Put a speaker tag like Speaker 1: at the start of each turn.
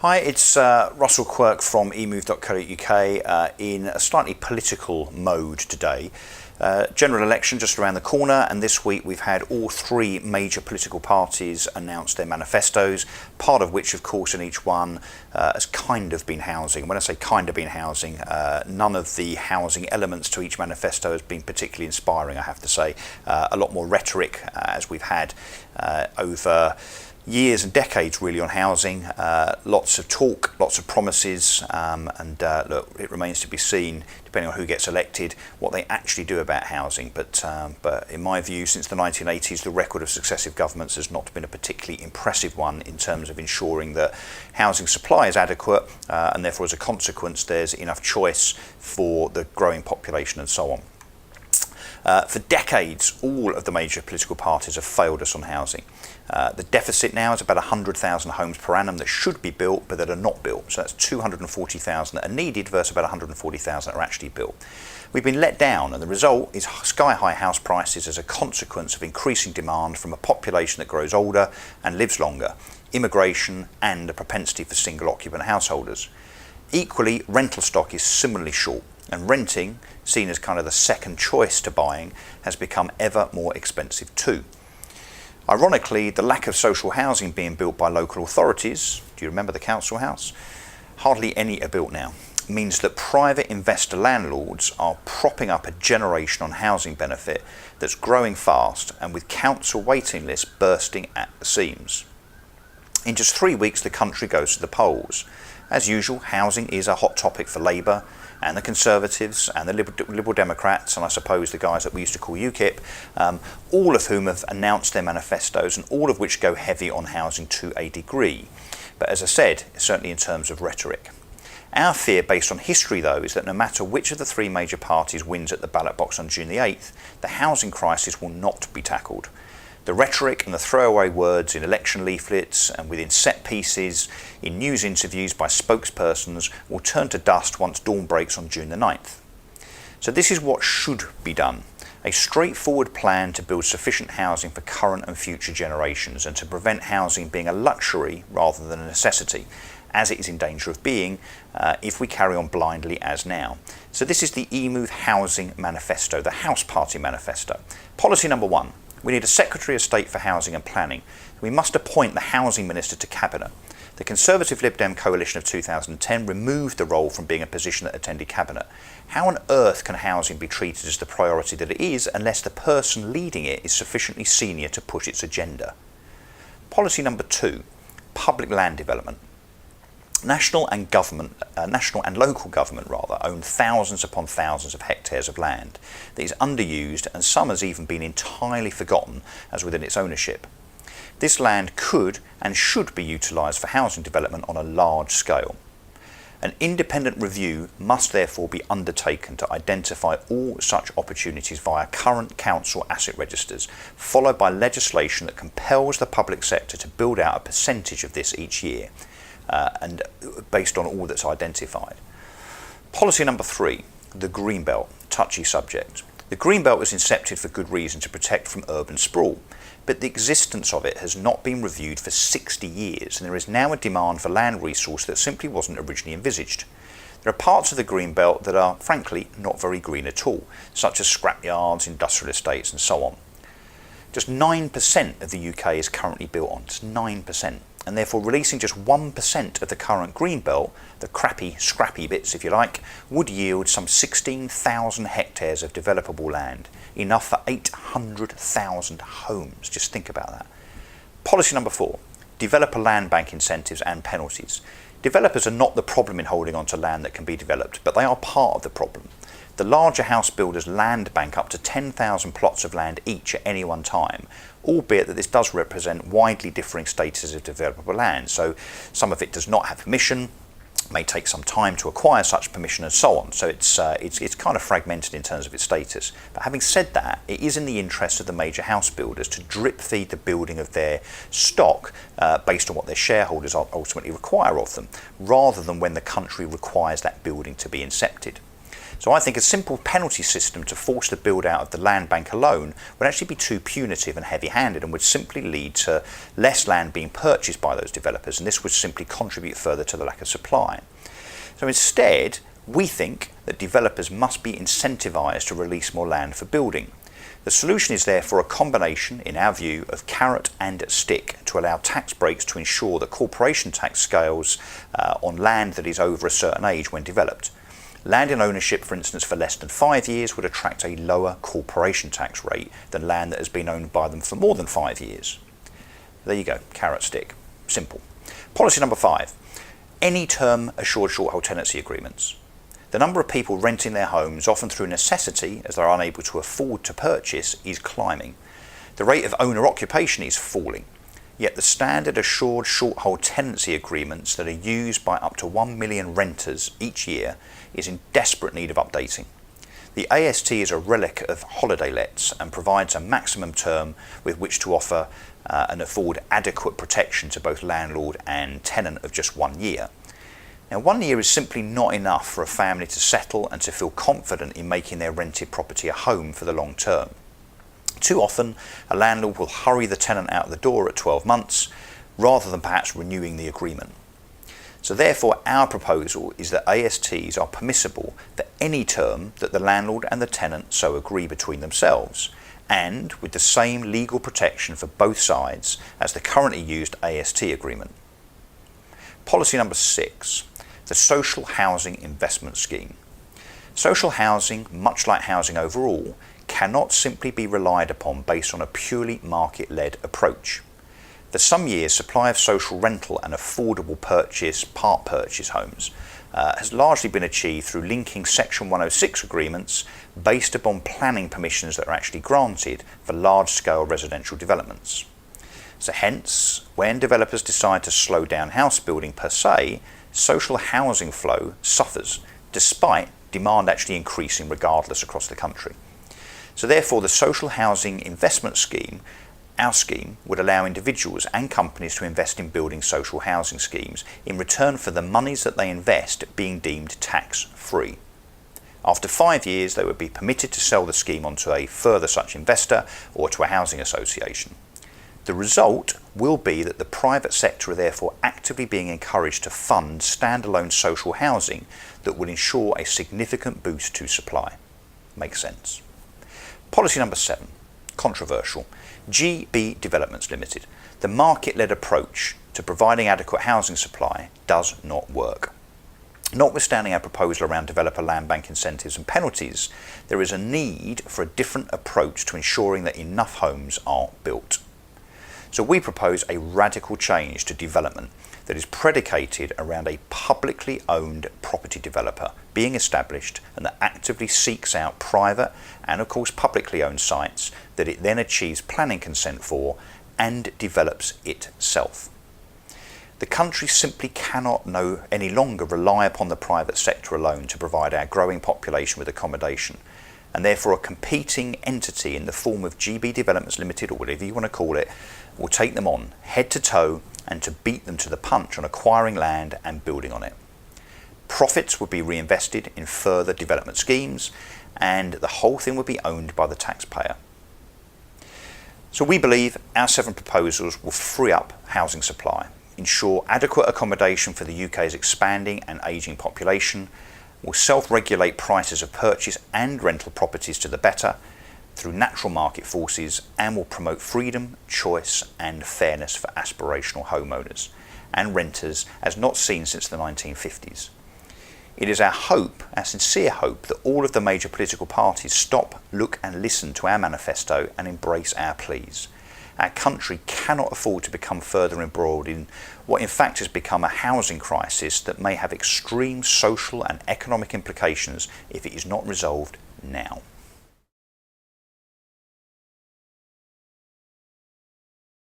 Speaker 1: Hi, it's Russell Quirk from emove.co.uk in a slightly political mode today. General election just around the corner, and this week we've had all three major political parties announce their manifestos, part of which of course in each one has kind of been housing. When I say kind of been housing, none of the housing elements to each manifesto has been particularly inspiring, I have to say. A lot more rhetoric as we've had over years and decades really on housing, lots of talk, lots of promises, and look, it remains to be seen, depending on who gets elected, what they actually do about housing. But in my view, since the 1980s, the record of successive governments has not been a particularly impressive one in terms of ensuring that housing supply is adequate, and therefore as a consequence there's enough choice for the growing population and so on. For decades, all of the major political parties have failed us on housing. The deficit now is about 100,000 homes per annum that should be built but that are not built. So that's 240,000 that are needed versus about 140,000 that are actually built. We've been let down, and the result is sky-high house prices as a consequence of increasing demand from a population that grows older and lives longer, immigration and a propensity for single-occupant householders. Equally, rental stock is similarly short, and renting, seen as kind of the second choice to buying, has become ever more expensive too. Ironically, the lack of social housing being built by local authorities, do you remember the council house? Hardly any are built now, means that private investor landlords are propping up a generation on housing benefit that's growing fast, and with council waiting lists bursting at the seams. In just 3 weeks the country goes to the polls. As usual, housing is a hot topic for Labour and the Conservatives and the Liberal Democrats, and I suppose the guys that we used to call UKIP, all of whom have announced their manifestos, and all of which go heavy on housing to a degree. But as I said, certainly in terms of rhetoric. Our fear, based on history though, is that no matter which of the three major parties wins at the ballot box on June the 8th, the housing crisis will not be tackled. The rhetoric and the throwaway words in election leaflets and within set pieces in news interviews by spokespersons will turn to dust once dawn breaks on June the 9th. So this is what should be done. A straightforward plan to build sufficient housing for current and future generations, and to prevent housing being a luxury rather than a necessity, as it is in danger of being if we carry on blindly as now. So this is the eMove Housing Manifesto, the House Party Manifesto. Policy number 1. We need a Secretary of State for Housing and Planning. We must appoint the Housing Minister to Cabinet. The Conservative Lib Dem coalition of 2010 removed the role from being a position that attended Cabinet. How on earth can housing be treated as the priority that it is unless the person leading it is sufficiently senior to push its agenda? Policy number 2, public land development. National and local government own thousands upon thousands of hectares of land that is underused, and some has even been entirely forgotten as within its ownership. This land could and should be utilised for housing development on a large scale. An independent review must therefore be undertaken to identify all such opportunities via current council asset registers, followed by legislation that compels the public sector to build out a percentage of this each year. And based on all that's identified. Policy number 3, the Greenbelt, touchy subject. The Greenbelt was incepted for good reason, to protect from urban sprawl, but the existence of it has not been reviewed for 60 years, and there is now a demand for land resource that simply wasn't originally envisaged. There are parts of the Greenbelt that are, frankly, not very green at all, such as scrapyards, industrial estates and so on. Just 9% of the UK is currently built on, just 9%. And therefore releasing just 1% of the current Greenbelt, the crappy, scrappy bits if you like, would yield some 16,000 hectares of developable land, enough for 800,000 homes. Just think about that. Policy number 4, developer land bank incentives and penalties. Developers are not the problem in holding on to land that can be developed, but they are part of the problem. The larger house builders land bank up to 10,000 plots of land each at any one time, albeit that this does represent widely differing statuses of developable land. So some of it does not have permission, may take some time to acquire such permission and so on. So it's kind of fragmented in terms of its status. But having said that, it is in the interest of the major house builders to drip feed the building of their stock based on what their shareholders ultimately require of them, rather than when the country requires that building to be incepted. So I think a simple penalty system to force the build out of the land bank alone would actually be too punitive and heavy-handed and would simply lead to less land being purchased by those developers, and this would simply contribute further to the lack of supply. So instead, we think that developers must be incentivised to release more land for building. The solution is therefore a combination, in our view, of carrot and stick to allow tax breaks to ensure that corporation tax scales on land that is over a certain age when developed. Land in ownership, for instance, for less than 5 years would attract a lower corporation tax rate than land that has been owned by them for more than 5 years. There you go, carrot stick. Simple. Policy number 5. Any term assured short-hold tenancy agreements. The number of people renting their homes, often through necessity as they're unable to afford to purchase, is climbing. The rate of owner occupation is falling. Yet the standard assured short-hold tenancy agreements that are used by up to 1 million renters each year is in desperate need of updating. The AST is a relic of holiday lets and provides a maximum term with which to offer and afford adequate protection to both landlord and tenant of just 1 year. Now, 1 year is simply not enough for a family to settle and to feel confident in making their rented property a home for the long term. Too often, a landlord will hurry the tenant out the door at 12 months rather than perhaps renewing the agreement. So therefore, our proposal is that ASTs are permissible for any term that the landlord and the tenant so agree between themselves, and with the same legal protection for both sides as the currently used AST agreement. Policy number 6, the Social Housing Investment Scheme. Social housing, much like housing overall, cannot simply be relied upon based on a purely market-led approach. For some years, supply of social rental and affordable part purchase homes has largely been achieved through linking Section 106 agreements based upon planning permissions that are actually granted for large-scale residential developments. So hence, when developers decide to slow down house building per se, social housing flow suffers, despite demand actually increasing regardless across the country. So therefore, the Social Housing Investment Scheme, our scheme, would allow individuals and companies to invest in building social housing schemes in return for the monies that they invest being deemed tax-free. After 5 years, they would be permitted to sell the scheme onto a further such investor or to a housing association. The result will be that the private sector are therefore actively being encouraged to fund standalone social housing that will ensure a significant boost to supply. Makes sense. Policy number 7, controversial. GB Developments Limited. The market-led approach to providing adequate housing supply does not work. Notwithstanding our proposal around developer land bank incentives and penalties, there is a need for a different approach to ensuring that enough homes are built. So we propose a radical change to development that is predicated around a publicly owned property developer being established and that actively seeks out private and of course publicly owned sites that it then achieves planning consent for and develops itself. The country simply cannot any longer rely upon the private sector alone to provide our growing population with accommodation, and therefore a competing entity in the form of GB Developments Limited, or whatever you want to call it, will take them on head to toe and to beat them to the punch on acquiring land and building on it. Profits would be reinvested in further development schemes, and the whole thing would be owned by the taxpayer. So we believe our 7 proposals will free up housing supply, ensure adequate accommodation for the UK's expanding and ageing population, will self-regulate prices of purchase and rental properties to the better through natural market forces, and will promote freedom, choice and fairness for aspirational homeowners and renters as not seen since the 1950s. It is our hope, our sincere hope, that all of the major political parties stop, look and listen to our manifesto and embrace our pleas. Our country cannot afford to become further embroiled in what in fact has become a housing crisis that may have extreme social and economic implications if it is not resolved now.